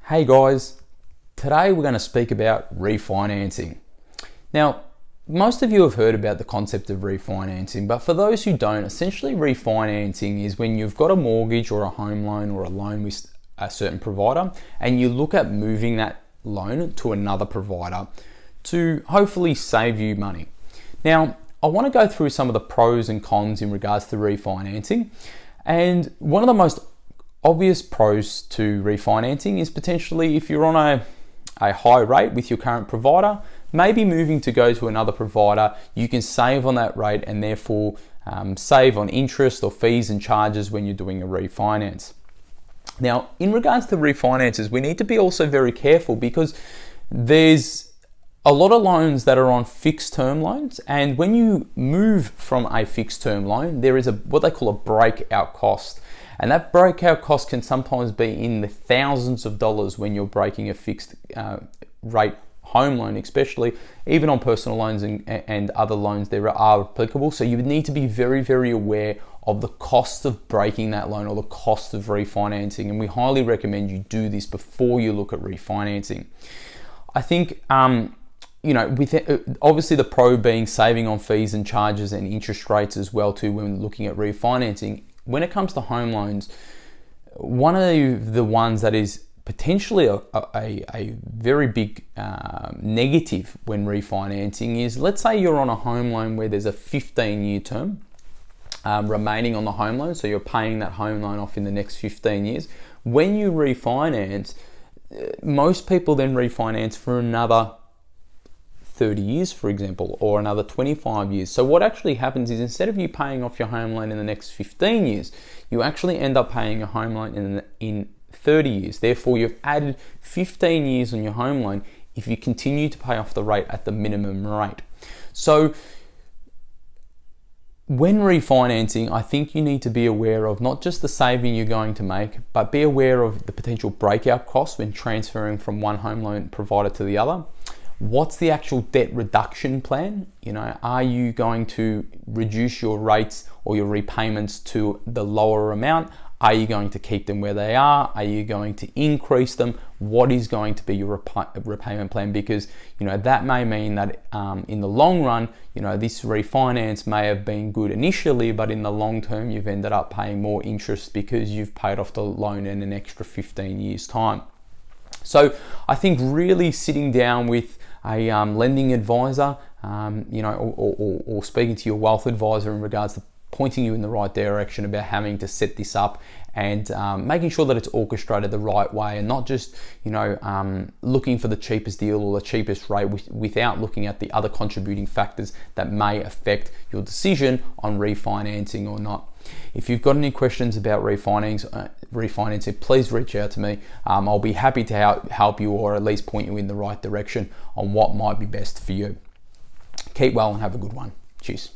Hey guys, today we're going to speak about refinancing. Now, most of you have heard about the concept of refinancing, but for those who don't, essentially refinancing is when you've got a mortgage or a home loan or a loan with a certain provider and you look at moving that loan to another provider to hopefully save you money. Now, I want to go through some of the pros and cons in regards to refinancing, and one of the most obvious pros to refinancing is potentially if you're on a high rate with your current provider, maybe moving to go to another provider, you can save on that rate and therefore save on interest or fees and charges when you're doing a refinance. Now, in regards to refinances, we need to be also very careful because there's a lot of loans that are on fixed term loans, and when you move from a fixed term loan, there is what they call a breakout cost. And that breakout cost can sometimes be in the thousands of dollars when you're breaking a fixed rate home loan, especially even on personal loans and other loans there are applicable. So you would need to be very, very aware of the cost of breaking that loan or the cost of refinancing. And we highly recommend you do this before you look at refinancing. I think, with obviously the pro being saving on fees and charges and interest rates as well too when looking at refinancing. When it comes to home loans, one of the ones that is potentially a very big negative when refinancing is, let's say you're on a home loan where there's a 15-year term remaining on the home loan, so you're paying that home loan off in the next 15 years. When you refinance, most people then refinance for another 30 years, for example, or another 25 years. So what actually happens is instead of you paying off your home loan in the next 15 years, you actually end up paying a home loan in 30 years. Therefore, you've added 15 years on your home loan if you continue to pay off the rate at the minimum rate. So when refinancing, I think you need to be aware of not just the saving you're going to make, but be aware of the potential breakout costs when transferring from one home loan provider to the other. What's the actual debt reduction plan? Are you going to reduce your rates or your repayments to the lower amount? Are you going to keep them where they are? Are you going to increase them? What is going to be your repayment plan? Because that may mean that in the long run, this refinance may have been good initially, but in the long term, you've ended up paying more interest because you've paid off the loan in an extra 15 years time. So I think really sitting down with a lending advisor, or speaking to your wealth advisor in regards to pointing you in the right direction about having to set this up and making sure that it's orchestrated the right way and not just, looking for the cheapest deal or the cheapest rate without looking at the other contributing factors that may affect your decision on refinancing or not. If you've got any questions about refinancing, please reach out to me. I'll be happy to help you or at least point you in the right direction on what might be best for you. Keep well and have a good one. Cheers.